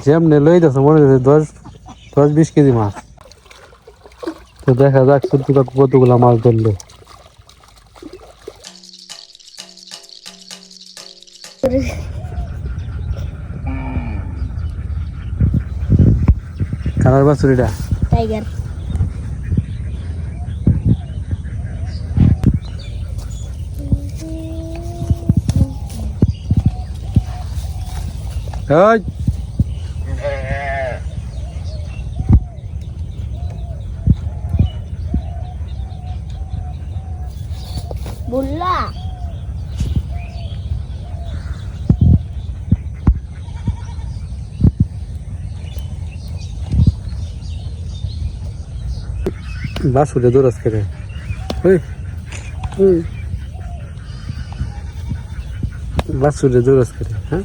যেমনে লইতেছে মনে হচ্ছে 10-20 কেজি মাছ। তো দেখা যাক ছোট্ট কাকু কতগুলা মাছ ধরলো। কালার বাছুরিটা টাইগার। ওই বুল্লা বাছুরে দৌড়াস করে। ওই ওই বাছুরে দৌড়াস করে। হ্যাঁ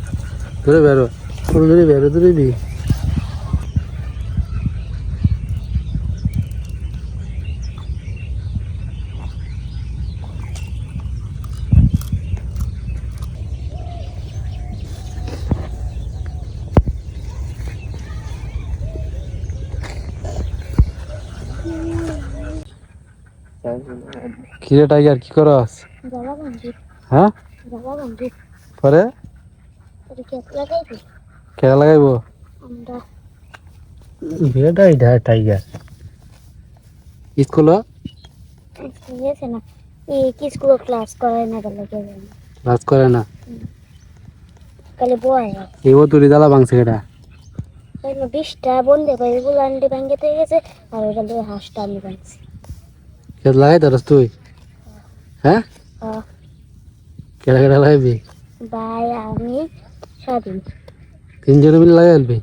ধরে বেরো, ধরে বেরো, ধরে বি। কিরে টাইগার কি করস? জ্বালা বান্ধি হ্যাঁ জ্বালা বান্ধি পরে তোর ক্ষেত লাগাইবি কেডা লাগাইবো? আমরা এটা টাইগার স্কুল গেছে না এই কি স্কুল ক্লাস করায় না গেলে কাজ করে না। কালে বয় এও তুরি জ্বালা ভাঙছে কেডা? ওই 20টা বন্ধে পাই এগুলো আন্ডে ভাঙ্গে থেকে গেছে আর ওইটা দিয়ে হাঁসটা আমি ভাঙছি। খেত লাগাই তারস তুই? হ্যাঁ কেডা কেডা লাগাইবি? ভাই আমি স্বাধীন। 3 জনে মিলে লাগাই আলবি?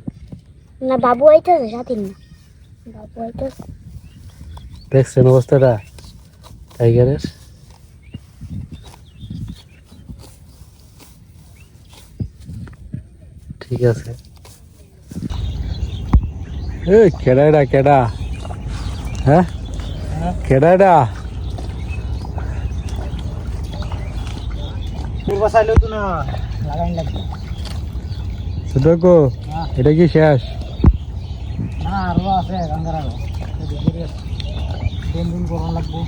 না বাবু আইতেছে স্বাধীন না বাবু আইতেছে। দেখছেন অবস্থাটা টাইগারের? ঠিক আছে। এই কেডা এটা কেডা? হ্যাঁ কেডা এটা? বাসাইলো তো না লাগাই লাগবে সুদকো এটা কি শেষ? না আরো আছে গঙ্গার আরো দিন দিন করন লাগবো।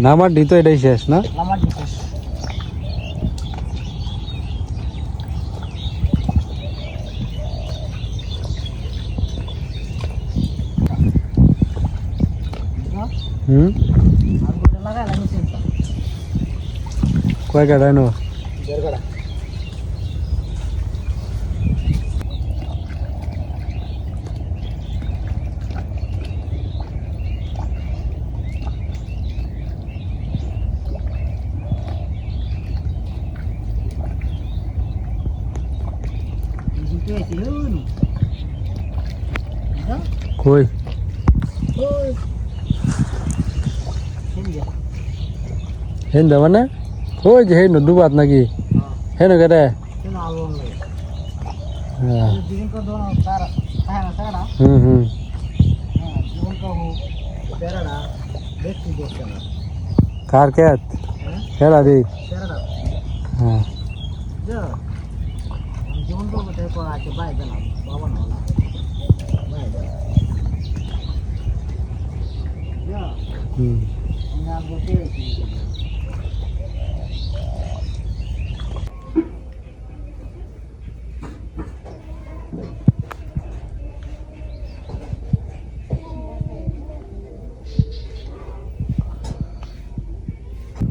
নামার দিত এটাই শেষ না? আমার বিশেষ হুম আর গোটা লাগাই লাগছে কয় কেডা নো? দেড় কই হেন দা মানে কই যে হেন ডুবাত নাকি? হেন কেডা? হ্যাঁ হুম হুম কার খেত? খেলা দি হ্যাঁ হুম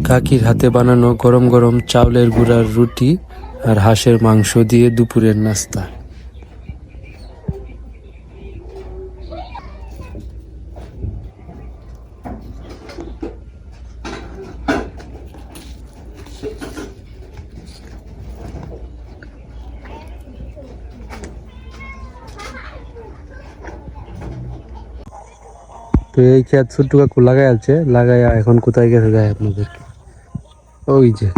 কাকির হাতে বানানো গরম গরম চাউলের গুঁড়ার রুটি আর হাঁসের মাংস দিয়ে দুপুরের নাস্তা। তো এই ক্ষেত ছোট্ট কাকু লাগাই আছে, লাগাইয়া এখন কোথায় গেছে যায় আপনাদেরকে ওই যে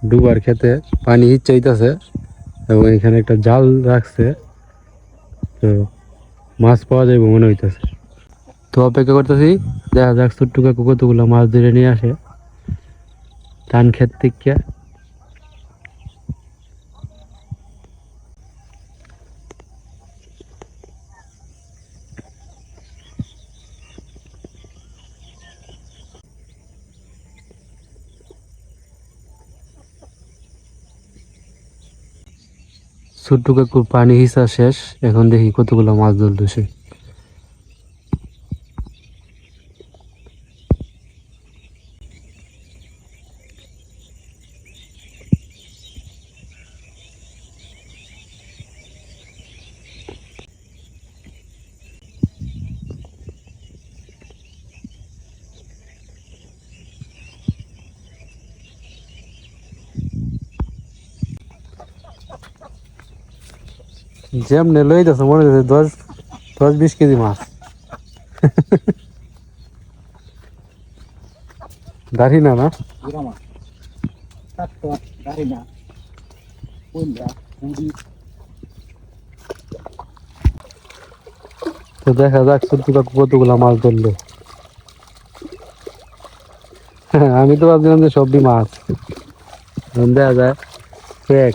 ডুবার খেতে পানি চাইতেছে এবং এখানে একটা জাল রাখছে, তো মাছ পাওয়া যাবে মনে হইতেছে। তো অপেক্ষা করতেছি দেখা যাক ছোট্ট কাকু কতগুলো মাছ ধরে নিয়ে আসে ধান ক্ষেত থেকে। ছোট্ট কাকুর পানি হিসা শেষ, এখন দেখি কতগুলো মাছ ধরতেছে। যেমনে লইতেছে মনে হচ্ছে 10-20 কেজি মাছ। দাঁড়ি না না Irama. Satu dari na. Punda. Pudi. তো দেখা যাক ছোট্ট কাকু কতগুলা মাছ ধরলো। আমি তো ভাবছিলাম যে সবই মাছ, এখন দেখা যায় ফেক।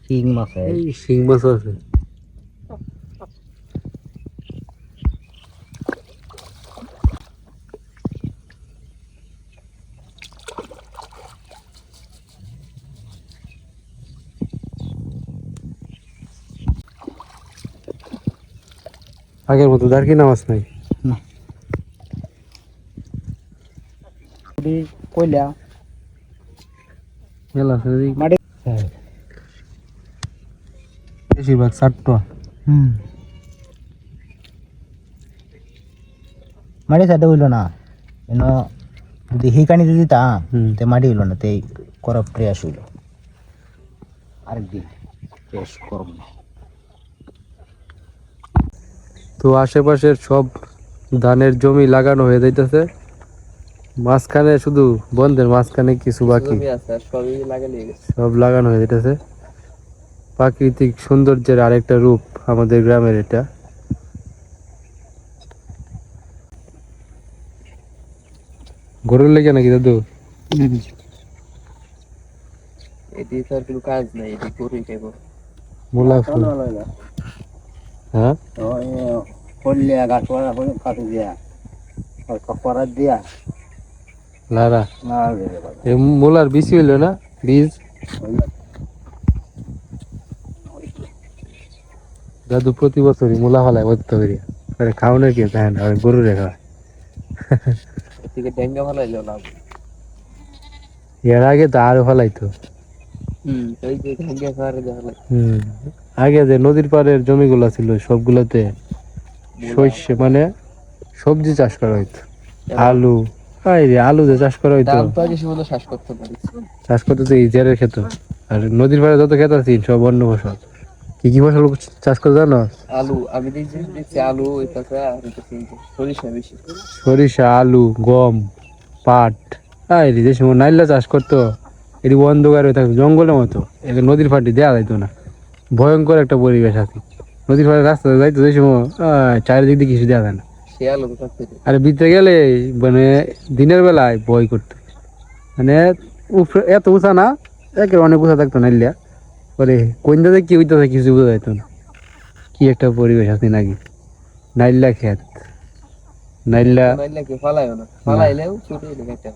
King mas eh. এই শিং মাছ আছে। আগের মতো দারকিনা মাছ নাই। Pudi koila. মেলা আছে এই Madi. বেশিরভাগ 60 Madi sada hilo na. Eno যদি হিকানি দিদি তা তে মাটি হইল না তে করা প্রয়াস হইল আরেকদিন প্রয়াস করব না। তো আশেপাশের সব ধানের জমি লাগানো হয়ে যাইতেছে, মাঝখানে শুধু বন্ধের মাঝখানে কিছু বাকি, সব লাগানো হয়ে যাইতেছে। প্রাকৃতিক সৌন্দর্যের আরেকটা রূপ আমাদের গ্রামের এটা। গরুর লেগে নাকি দাদু? এটি তার কোনো কাজ নাই, এটি গরুই খাইব। মূলা ফুল, হ্যাঁ কলিয়া গাছ পালা করে কাটে দিয়া আর কপড়া দিয়া লারা না দিলে বাবা এ মূলার বীজ হইল না, বীজ দাদু প্রতি বছরই মূলা ফলায় বলতে করিয়া খাওয়ানোর কি তাই না, গরু রেখা। এদিকে ডেঙ্গা ফলাইলেও লাভ। এর আগে তো আরো ফলাইতো। ওই যে ডেঙ্গা খাওয়ারে দেখা লাগে। আগে যে নদীর পাড়ের জমিগুলো ছিল সবগুলোতে শস্য মানে সবজি চাষ করা হইতো, আলু, আলু যে চাষ করা হইতো, দাম তো আগে সে শ্বাস করতে পারি। চাষ করতে তো ইজারের ক্ষেত। আর নদীর পাড়ে যত ক্ষেত আছে সব অন্য ফসল। কি কি ফসল চাষ করে জানো? আলু আমি দেখছি আলু, এটা আর সরিষা বেশি। সরিষা, আলু, গম, পাট। যে সময় নাইলা চাষ করতো এটি অন্ধকার হয়ে থাকতো জঙ্গলের মতো, নদীর পাড়ে দেওয়া যাইতো না, ভয়ঙ্কর একটা পরিবেশ আছে। নদীর পাড়ে রাস্তা যাইতো যে সময় চারিদিক দিয়ে কিছু দেওয়া যায় না। সে আলু তো থাকতে আরে ভিতরে গেলে মানে দিনের বেলায় ভয় করতো, মানে এত উঁচা না, একের অনেক উঁচা থাকতো নাইলিয়া, পরে কোন দিকে কি হইতেছে কিছু বোঝা যাইতো না। কি একটা পরিবেশ আছে নাকি, নাইল্লা খেত, নাইল্লা। নাইলে ফলাইও না, ফলাইলেও ছোট একটা।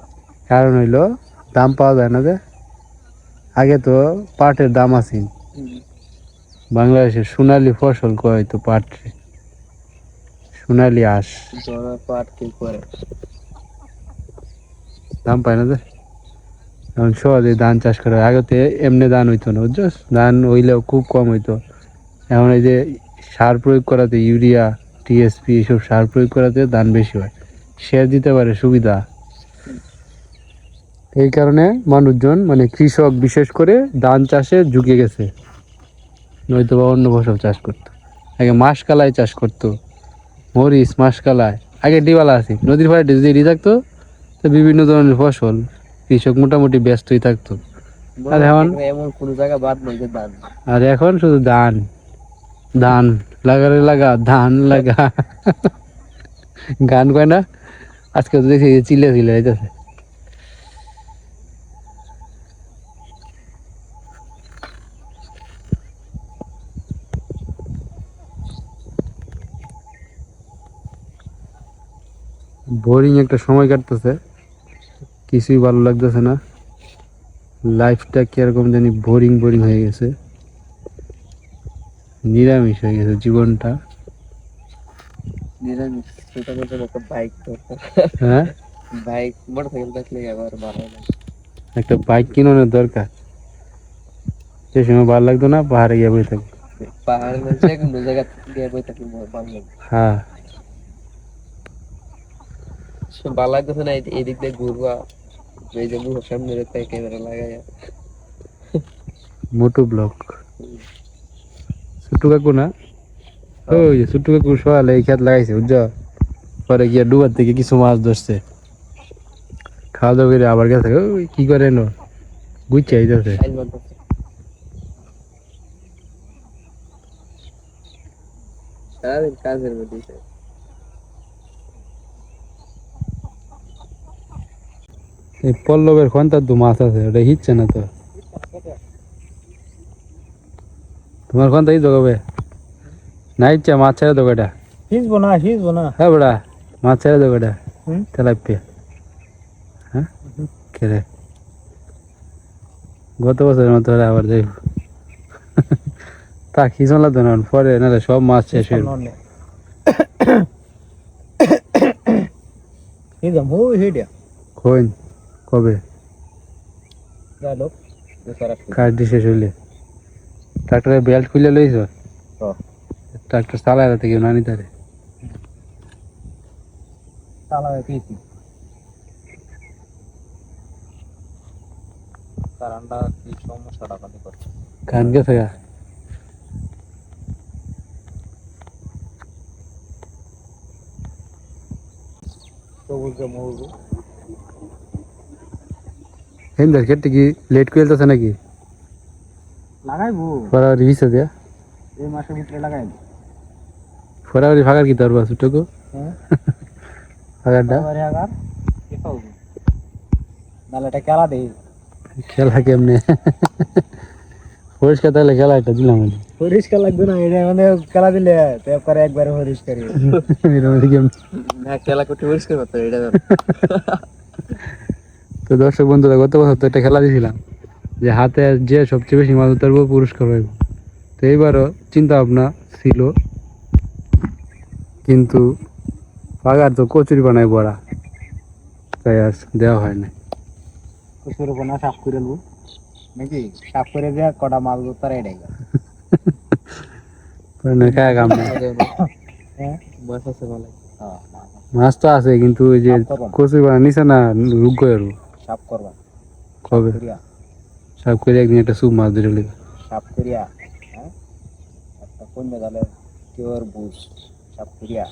কারণ হইলো দাম পাওয়া যায় না যে। আগে তো পাটের দাম আছে, বাংলাদেশের সোনালী ফসল কয় হয়তো পাট, সোনালী আঁশ, জনা পাট কেউ করে দাম পায় না যে। এখন সহজে ধান চাষ করা, আগে তো এমনি ধান হইতো না বুঝছো, ধান হইলেও খুব কম হইতো। এখন এই যে সার প্রয়োগ করাতে, ইউরিয়া, টিএসপি এসব সার প্রয়োগ করাতে ধান বেশি হয়, সেচ দিতে পারে সুবিধা। এই কারণে মানুষজন মানে কৃষক বিশেষ করে ধান চাষে ঝুঁকে গেছে, নয়তো বা অন্য ফসল চাষ করতো। আগে মাসকালাই চাষ করতো, মরিচ, মাসকালাই, আগে ডিবালা আছে নদীর পাড়ে যদি ডি থাকতো তো বিভিন্ন ধরনের ফসল কৃষক মোটামুটি ব্যস্তই থাকতো। আর এখন এমন কোন জায়গা বাদ নাই যে ধান। আর এখন শুধু ধান, ধান লাগারে লাগা, ধান লাগা। গান কয় না, আজকে তো দেখি চিল্লে চিল্লে যাইতেছে। বোরিং একটা সময় কাটতেছে, কিছুই ভালো লাগতেছে না, লাইফটা কিরকম জানি বোরিং বোরিং হয়ে গেছে, নিরামিষ হয়ে গেছে জীবনটা। নিরামিষ ছোটখাটো একটা বাইক দরকার। হ্যাঁ, বাইক মোটরসাইকেল থাকলে আবার ভালো লাগে। একটা বাইক কিনানোর দরকার, সে সময় ভালো লাগতো না, পাহাড়ে গিয়ে বসে থাকবো। পাহাড়ে না যে কোনো জায়গা গিয়ে বই থাকলে ভালো লাগে। হ্যাঁ, ভালো লাগতেছে না, এদিক দিয়ে ঘুরবা, এই যে মুখের সামনে রেখে ক্যামেরা লাগাই। মোটু ব্লক ছোট্টু কাকু না, ওই যে ছোট্টু কাকু সকালে এই খেত লাগাইছে বুঝছো, পরে গিয়া ডুবার থেকে কিছু মাছ ধরছে, খাওয়া দাওয়া করে আবার গেছে, ওই কি করে নো গুচ্ছে আইতেছে। ফাইল বানতেছে। সারাদিন কাজের মধ্যে। এই পল্লবের খন্তার তো মাছ আছে, ওটা হিচ্ছে না তো, তোমার খন্তা হিচ কবে না ইচ্ছা মাছ ছেড়ে দেবো এটা। হিসবো না হ্যাঁ বেড়া, মাছ ছেড়ে দেবো এটা, হুম? তেলাপিয়া। হ্যাঁ কেরে গত বছরের মতো ওরা আবার যাইব, তা খিচন লাগতো না, পরে না সব মাছ শেষ হয়ে যাবে। হিসম হো হেডিয়া কইন কবে গেল বেচারা কাজটি শেষ হইলে ট্রাক্টরের বেল্ট খুলে লইছ, ট্রাক্টর চালায় থেকে না নিতে পারে। চালাবে পেয়েছি কারণটা কি সমস্যাটা কানে করছে কান গেছে গা, সবুজ মৌজু হিন্দার ক্ষেত্রে কি লেট করতেছে নাকি, লাগাইবো ফরাওয়ারি হিসে দিয়া এই মাসের ভিতরে লাগাইবো ফরাওয়ারি ফাঁকার কি ধরবা ছোটকু হ্যাঁ ফাঁকারটা বাবারে আগার কি খাওয়াবো নালে এটা খেলা দেই খেলা কেমনে পরিষ্কার তাহলে খেলা একটা দিলাম আমি পরিষ্কার লাগবে না এটা মানে খেলা দিলে ট্যাপ করে একবারে পরিষ্কার এর মধ্যে কেমনে। না খেলা করতে পরিষ্কার করতে হবে, এটা তো দর্শক বন্ধুরা গত বছর তো একটা খেলা দিয়েছিলাম যে হাতে যে সবচেয়ে বেশি মাছ ধরবো পুরস্কার পাইব, তো এইবারও চিন্তা ভাবনা ছিল, কিন্তু পাগার তো কচুরি বানাই বড়া, তাই আর দেওয়া হয় না। কুসুর কোনা সাফ করে লব নাকি সাফ করে দেয়া কটা মাছ ধরতে এটাই খায় কাম নেই। হ্যাঁ মাছ আছে ভালো। মাছ তো আছে কিন্তু ওই যে কচুরি বানা নিছে না রুগ আর সাফ করবা কবে করিয়া সব করে একদিন একটা সুপ মাছ ধরে লিবা সাফ করিয়া হ্যাঁ একটা কোন জায়গায় কিওর বুঝ সাফ করিয়া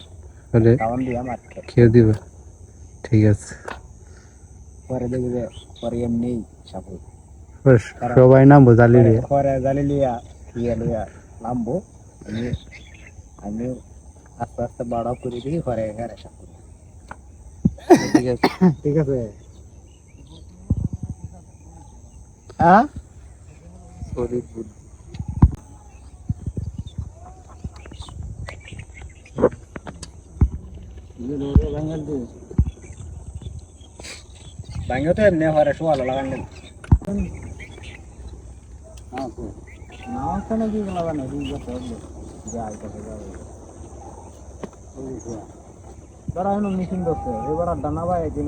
তাহলে খাওয়ান দিয়া মাছ খেয়ে দিবা, ঠিক আছে। পরে দেখবে পরে এমনি সাফ হইব ব্যাস, সবাই নামবো জালি দিয়ে। পরে জালি লিয়া ইয়ে লিয়া নামবো আমি আমি আস্তে আস্তে বড় করে দিই পরে এখানে সাফ করি ঠিক আছে। ঠিক আছে হ্যাঁ শরীর বুদ্ধি ভাঙিও তো এমনি হরে শোয়ালো লাগান দেন না তো নাকি লাগানো যাই কথা যাবে তোরা এখন মেশিন ধরছে এবার আর ডানা ভাই একদিন